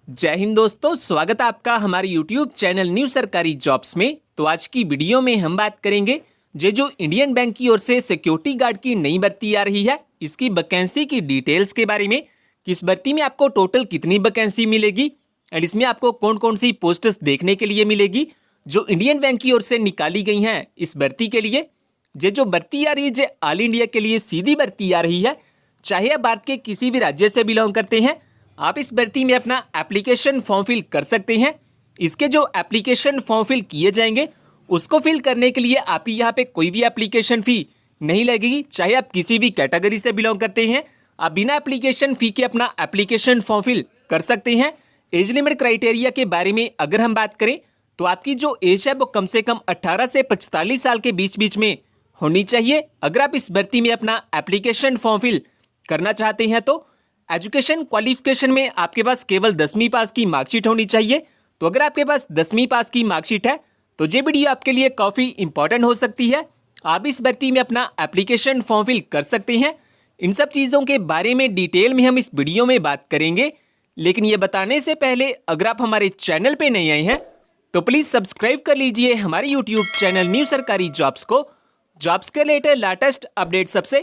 जय हिंद दोस्तों, स्वागत है आपका हमारे YouTube चैनल न्यू सरकारी जॉब्स में। तो आज की वीडियो में हम बात करेंगे जो इंडियन बैंक की ओर से सिक्योरिटी गार्ड की नई भर्ती आ रही है, इसकी वैकेंसी की डिटेल्स के बारे में कि इस भर्ती में आपको टोटल कितनी वैकेंसी मिलेगी एंड इसमें आपको कौन कौन सी पोस्ट्स देखने के लिए मिलेगी जो इंडियन बैंक की ओर से निकाली गई हैं इस भर्ती के लिए। जो भर्ती आ रही है ऑल इंडिया के लिए सीधी भर्ती आ रही है, चाहे आप भारत के किसी भी राज्य से बिलोंग करते हैं, आप इस भर्ती में अपना एप्लीकेशन फॉर्म फिल कर सकते हैं। इसके जो एप्लीकेशन फॉर्म फिल किए जाएंगे उसको फिल करने के लिए आप यहाँ पे कोई भी एप्लीकेशन फ़ी नहीं लगेगी। चाहे आप किसी भी कैटेगरी से बिलोंग करते हैं, आप बिना एप्लीकेशन फ़ी के अपना एप्लीकेशन फॉर्म फिल कर सकते हैं। एज लिमिट क्राइटेरिया के बारे में अगर हम बात करें तो आपकी जो एज है वो कम से कम 18 से 45 साल के बीच में होनी चाहिए। अगर आप इस भर्ती में अपना एप्लीकेशन फॉर्म फिल करना चाहते हैं तो एजुकेशन क्वालिफिकेशन में आपके पास केवल 10वीं पास की मार्कशीट होनी चाहिए। तो अगर आपके पास 10वीं पास की मार्कशीट है तो ये वीडियो आपके लिए काफ़ी इंपॉर्टेंट हो सकती है। आप इस भर्ती में अपना एप्लीकेशन फॉर्म फिल कर सकते हैं। इन सब चीज़ों के बारे में डिटेल में हम इस वीडियो में बात करेंगे, लेकिन ये बताने से पहले अगर आप हमारे चैनल पर नए आए हैं तो प्लीज़ सब्सक्राइब कर लीजिए हमारे यूट्यूब चैनल न्यू सरकारी जॉब्स को, जॉब्स के रिलेटेड लेटेस्ट अपडेट सबसे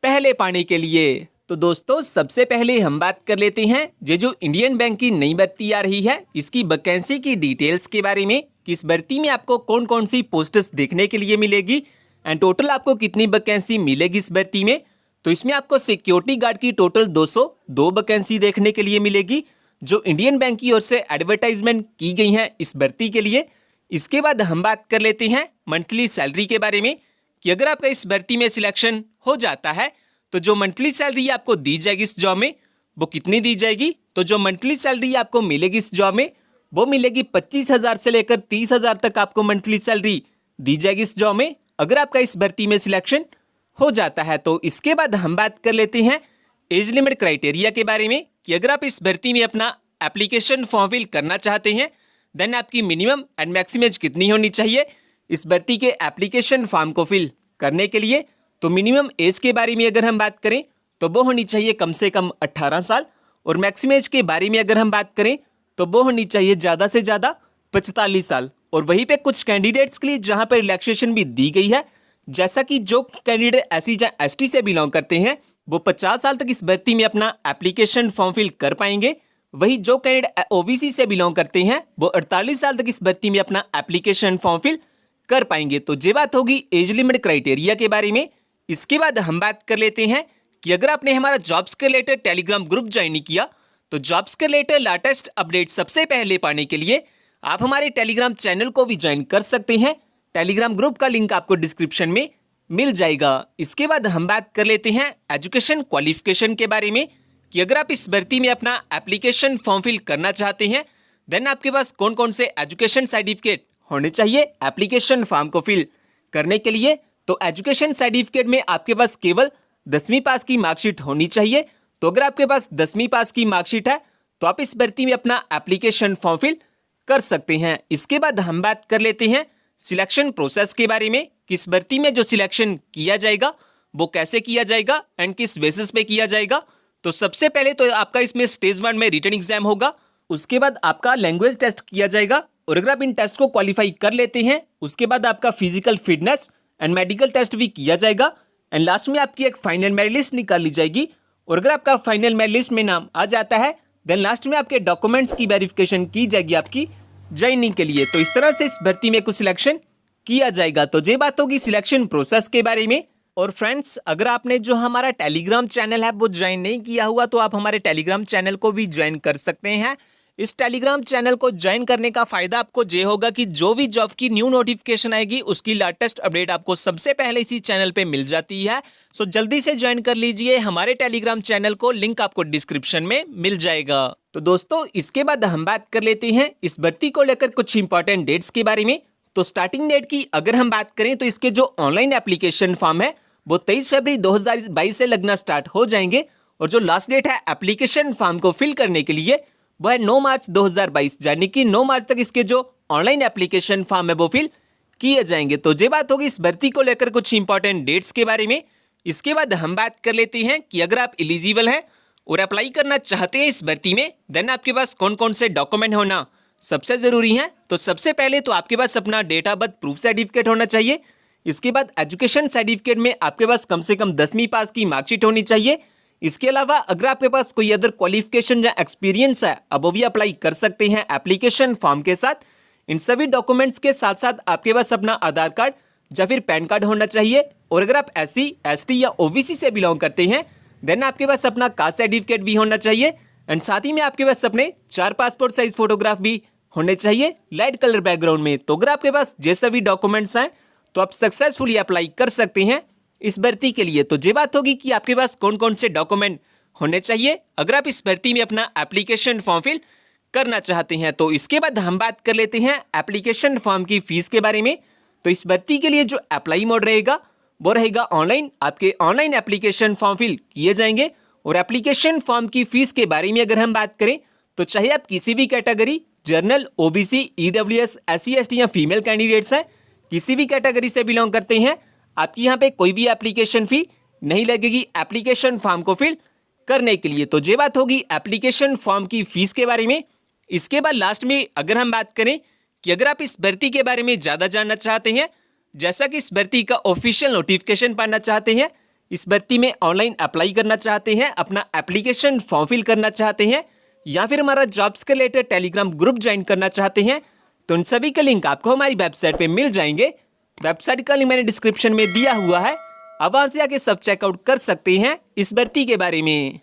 पहले पाने के लिए। तो दोस्तों, सबसे पहले हम बात कर लेते हैं जो इंडियन बैंक की नई भर्ती आ रही है इसकी वैकेंसी की डिटेल्स के बारे में कि इस भर्ती में आपको कौन कौन सी पोस्ट्स देखने के लिए मिलेगी एंड टोटल आपको कितनी वैकेंसी मिलेगी इस भर्ती में। तो इसमें आपको सिक्योरिटी गार्ड की टोटल 202 वैकेंसी देखने के लिए मिलेगी जो इंडियन बैंक की ओर से एडवर्टाइजमेंट की गई हैं इस भर्ती के लिए। इसके बाद हम बात कर लेते हैं मंथली सैलरी के बारे में कि अगर आपका इस भर्ती में सिलेक्शन हो जाता है तो जो मंथली सैलरी आपको दी जाएगी इस जॉब में वो कितनी दी जाएगी। तो जो मंथली सैलरी आपको मिलेगी इस जॉब में वो मिलेगी 25,000 से लेकर 30,000 तक आपको मंथली सैलरी दी जाएगी इस जॉब में, अगर आपका इस भर्ती में सिलेक्शन हो जाता है। तो इसके बाद हम बात कर लेते हैं एज लिमिट क्राइटेरिया के बारे में कि अगर आप इस भर्ती में अपना एप्लीकेशन फॉर्म फिल करना चाहते हैं देन आपकी मिनिमम एंड मैक्सिमम एज कितनी होनी चाहिए इस भर्ती के एप्लीकेशन फॉर्म को फिल करने के लिए। तो मिनिमम एज के बारे में अगर हम बात करें तो वो होनी चाहिए कम से कम 18 साल, और मैक्सिमम एज के बारे में अगर हम बात करें तो वो होनी चाहिए ज़्यादा से ज़्यादा 45 साल। और वहीं पे कुछ कैंडिडेट्स के लिए जहां पर रिलैक्सेशन भी दी गई है, जैसा कि जो कैंडिडेट एससी या एसटी से बिलोंग करते हैं वो 50 साल तक इस भर्ती में अपना एप्लीकेशन फॉर्म फिल कर पाएंगे। वही जो कैंडिडेट ओबीसी से बिलोंग करते हैं वो 48 साल तक इस भर्ती में अपना एप्लीकेशन फॉर्म फिल कर पाएंगे। तो ये बात होगी एज लिमिट क्राइटेरिया के बारे में। इसके बाद हम बात कर लेते हैं कि अगर आपने हमारा जॉब्स के रिलेटेड टेलीग्राम ग्रुप ज्वाइन नहीं किया तो जॉब्स के रिलेटेड लेटेस्ट अपडेट सबसे पहले पाने के लिए आप हमारे टेलीग्राम चैनल को भी ज्वाइन कर सकते हैं। टेलीग्राम ग्रुप का लिंक आपको डिस्क्रिप्शन में मिल जाएगा। इसके बाद हम बात कर लेते हैं एजुकेशन क्वालिफिकेशन के बारे में कि अगर आप इस भर्ती में अपना एप्लीकेशन फॉर्म फिल करना चाहते हैं देन आपके पास कौन कौन से एजुकेशन सर्टिफिकेट होने चाहिए एप्लीकेशन फॉर्म को फिल करने के लिए। तो एजुकेशन सर्टिफिकेट में आपके पास केवल 10वीं पास की मार्कशीट होनी चाहिए। तो अगर आपके पास 10वीं पास की मार्कशीट है तो आप इस भर्ती में अपना एप्लीकेशन फॉर्म फिल कर सकते हैं। इसके बाद हम बात कर लेते हैं सिलेक्शन प्रोसेस के बारे में कि इस भर्ती में जो सिलेक्शन किया जाएगा वो कैसे किया जाएगा एंड किस बेसिस पे किया जाएगा। तो सबसे पहले तो आपका इसमें स्टेज 1 में रिटन एग्जाम होगा, उसके बाद आपका लैंग्वेज टेस्ट किया जाएगा, और अगर आप इन टेस्ट को क्वालिफाई कर लेते हैं उसके बाद आपका physical fitness and medical test भी किया जाएगा एंड लास्ट में आपकी एक फाइनल मेरिट लिस्ट निकाल ली जाएगी। और अगर आपका फाइनल मेरिट लिस्ट में नाम आ जाता है देन लास्ट में आपके डॉक्यूमेंट्स की वेरिफिकेशन की जाएगी आपकी ज्वाइनिंग के लिए। तो इस तरह से इस भर्ती में कुछ सिलेक्शन किया जाएगा। तो ये बात होगी सिलेक्शन प्रोसेस के बारे में। और फ्रेंड्स, अगर आपने जो हमारा टेलीग्राम चैनल है वो ज्वाइन नहीं किया हुआ तो आप हमारे टेलीग्राम चैनल को भी ज्वाइन कर सकते हैं। इस टेलीग्राम चैनल को ज्वाइन करने का फायदा आपको ये होगा कि जो भी जॉब की न्यू नोटिफिकेशन आएगी उसकी लेटेस्ट अपडेट आपको सबसे पहले इसी चैनल पे मिल जाती है। सो जल्दी से ज्वाइन कर लीजिए हमारे टेलीग्राम चैनल को, लिंक आपको डिस्क्रिप्शन में मिल जाएगा। तो दोस्तों, इसके बाद हम बात कर लेते हैं इस भर्ती को लेकर कुछ इंपॉर्टेंट डेट्स के बारे में। तो स्टार्टिंग डेट की अगर हम बात करें तो इसके जो ऑनलाइन एप्लीकेशन फॉर्म है वो 23 फरवरी 2022 से लगना स्टार्ट हो जाएंगे, और जो लास्ट डेट है एप्लीकेशन फॉर्म को फिल करने के लिए वो है 9 मार्च 2022, यानी कि 9 मार्च तक इसके जो ऑनलाइन एप्लीकेशन फॉर्म है वो फिल किए जाएंगे। तो ये बात होगी इस भर्ती को लेकर कुछ इंपॉर्टेंट डेट्स के बारे में। इसके बाद हम बात कर लेते हैं कि अगर आप एलिजिबल हैं और अप्लाई करना चाहते हैं इस भर्ती में, देन आपके पास कौन कौन से डॉक्यूमेंट होना सबसे ज़रूरी है। तो सबसे पहले तो आपके पास अपना date of birth proof certificate होना चाहिए। इसके बाद एजुकेशन सर्टिफिकेट में आपके पास कम से कम 10वीं पास की मार्कशीट होनी चाहिए। इसके अलावा अगर आपके पास कोई अदर क्वालिफिकेशन या एक्सपीरियंस है, अब वो भी अप्लाई कर सकते हैं एप्लीकेशन फॉर्म के साथ। इन सभी डॉक्यूमेंट्स के साथ साथ आपके पास अपना आधार कार्ड या फिर पैन कार्ड होना चाहिए। और अगर आप SC, ST या OBC से बिलोंग करते हैं, देन आपके पास अपना कास्ट सर्टिफिकेट भी होना चाहिए। एंड साथ ही में आपके पास अपने 4 पासपोर्ट साइज फोटोग्राफ भी होने चाहिए लाइट कलर बैकग्राउंड में। तो अगर आपके पास ये सभी डॉक्यूमेंट्स हैं तो आप सक्सेसफुली अप्लाई कर सकते हैं इस भर्ती के लिए। तो ये बात होगी कि आपके पास कौन कौन से डॉक्यूमेंट होने चाहिए अगर आप इस भर्ती में अपना एप्लीकेशन फॉर्म फिल करना चाहते हैं। तो इसके बाद हम बात कर लेते हैं एप्लीकेशन फॉर्म की फीस के बारे में। तो इस भर्ती के लिए जो अप्लाई मोड रहेगा वो रहेगा ऑनलाइन। आपके ऑनलाइन एप्लीकेशन फॉर्म फिल किए जाएंगे। और एप्लीकेशन फॉर्म की फीस के बारे में अगर हम बात करें तो चाहे आप किसी भी category, general, OBC, EWS, SC, ST या फीमेल कैंडिडेट्स हैं, किसी भी कैटेगरी से बिलोंग करते हैं, आपकी यहाँ पे कोई भी एप्लीकेशन फी नहीं लगेगी एप्लीकेशन फॉर्म को फिल करने के लिए। तो ये बात होगी एप्लीकेशन फॉर्म की फीस के बारे में। इसके बाद लास्ट में अगर हम बात करें कि अगर आप इस भर्ती के बारे में ज़्यादा जानना चाहते हैं, जैसा कि इस भर्ती का ऑफिशियल नोटिफिकेशन पाना चाहते हैं, इस भर्ती में ऑनलाइन अप्लाई करना चाहते हैं, अपना एप्लीकेशन फॉर्म फिल करना चाहते हैं, या फिर हमारा जॉब्स के रिलेटेड टेलीग्राम ग्रुप ज्वाइन करना चाहते हैं, तो उन सभी का लिंक आपको हमारी वेबसाइट पे मिल जाएंगे। वेबसाइट का लिंक मैंने डिस्क्रिप्शन में दिया हुआ है, अब वहाँ से आके सब चेकआउट कर सकते हैं इस भर्ती के बारे में।